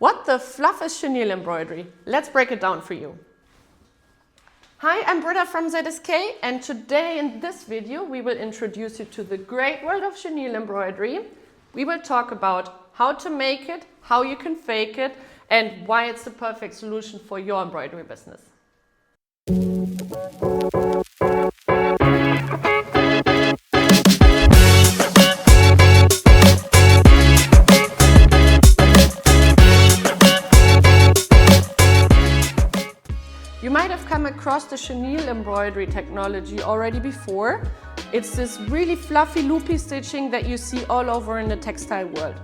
What the fluff is chenille embroidery? Let's break it down for you. Hi, I'm Britta from ZSK, and today in this video we will introduce you to the great world of chenille embroidery. We will talk about how to make it, how you can fake it, and why it's the perfect solution for your embroidery business. You might have come across the chenille embroidery technology already before. It's this really fluffy, loopy stitching that you see all over in the textile world.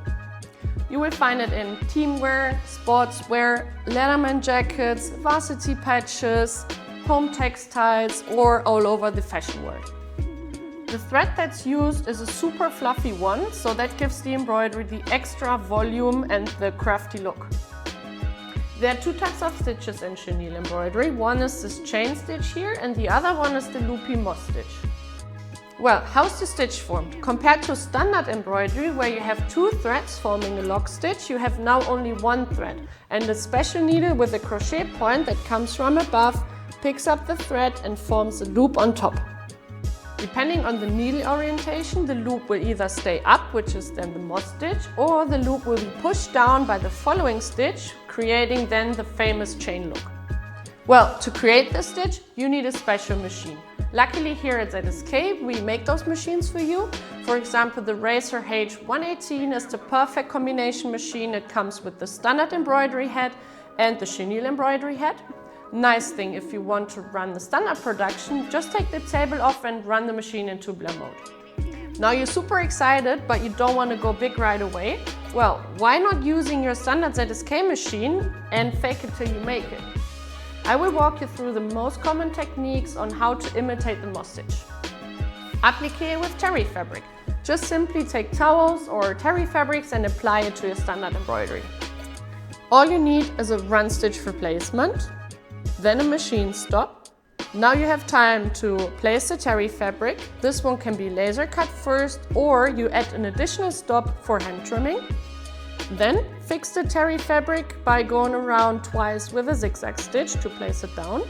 You will find it in teamwear, sportswear, Leatherman jackets, varsity patches, home textiles, or all over the fashion world. The thread that's used is a super fluffy one, so that gives the embroidery the extra volume and the crafty look. There are two types of stitches in chenille embroidery. One is this chain stitch here, and the other one is the loopy moss stitch. Well, how's the stitch formed? Compared to standard embroidery, where you have two threads forming a lock stitch, you have now only one thread, and a special needle with a crochet point that comes from above picks up the thread and forms a loop on top. Depending on the needle orientation, the loop will either stay up, which is then the moss stitch, or the loop will be pushed down by the following stitch, creating then the famous chain look. Well, to create this stitch, you need a special machine. Luckily here at ZSK, we make those machines for you. For example, the Racer H118 is the perfect combination machine. It comes with the standard embroidery head and the chenille embroidery head. Nice thing, if you want to run the standard production, just take the table off and run the machine in tubular mode. Now you're super excited, but you don't want to go big right away. Well, why not using your standard ZSK machine and fake it till you make it? I will walk you through the most common techniques on how to imitate the moss stitch. Applique with terry fabric. Just simply take towels or terry fabrics and apply it to your standard embroidery. All you need is a run stitch replacement, then a machine stop. Now you have time to place the terry fabric. This one can be laser cut first, or you add an additional stop for hand trimming. Then fix the terry fabric by going around twice with a zigzag stitch to place it down.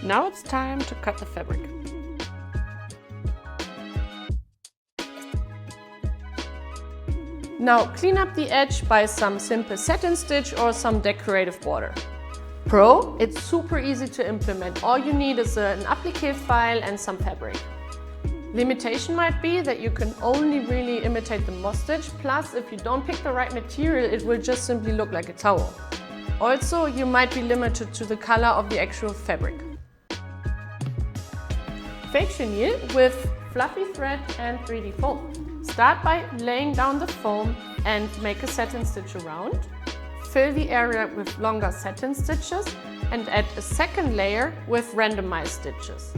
Now it's time to cut the fabric. Now clean up the edge by some simple satin stitch or some decorative border. Pro, it's super easy to implement. All you need is an applique file and some fabric. Limitation might be that you can only really imitate the moss stitch, plus if you don't pick the right material, it will just simply look like a towel. Also, you might be limited to the color of the actual fabric. Fake chenille with fluffy thread and 3D foam. Start by laying down the foam and make a satin stitch around. Fill the area with longer satin stitches and add a second layer with randomized stitches.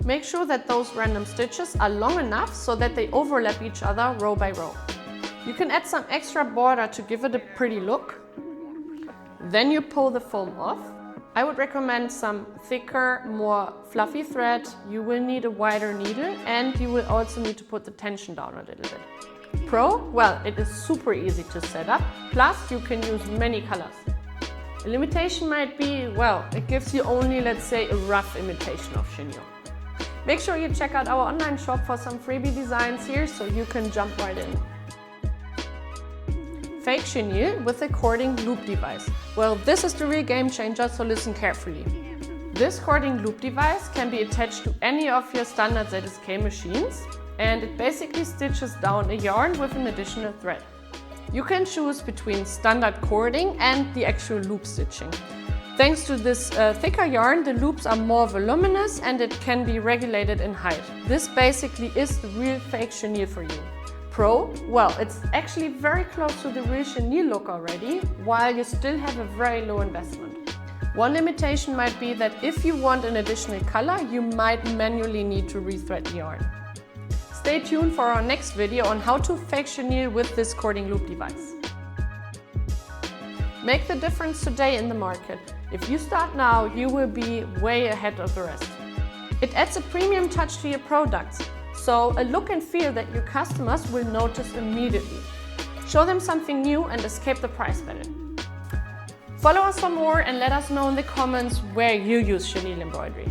Make sure that those random stitches are long enough so that they overlap each other row by row. You can add some extra border to give it a pretty look. Then you pull the foam off. I would recommend some thicker, more fluffy thread. You will need a wider needle, and you will also need to put the tension down a little bit. Pro? Well, it is super easy to set up, plus you can use many colors. A limitation might be, well, it gives you only, let's say, a rough imitation of chenille. Make sure you check out our online shop for some freebie designs here, so you can jump right in. Fake chenille with a cording loop device. Well, this is the real game changer, so listen carefully. This cording loop device can be attached to any of your standard ZSK machines, and it basically stitches down a yarn with an additional thread. You can choose between standard cording and the actual loop stitching. Thanks to this thicker yarn, the loops are more voluminous and it can be regulated in height. This basically is the real fake chenille for you. Pro? Well, it's actually very close to the real chenille look already, while you still have a very low investment. One limitation might be that if you want an additional color, you might manually need to rethread the yarn. Stay tuned for our next video on how to fake chenille with this cording loop device. Make the difference today in the market. If you start now, you will be way ahead of the rest. It adds a premium touch to your products, so a look and feel that your customers will notice immediately. Show them something new and escape the price battle. Follow us for more and let us know in the comments where you use chenille embroidery.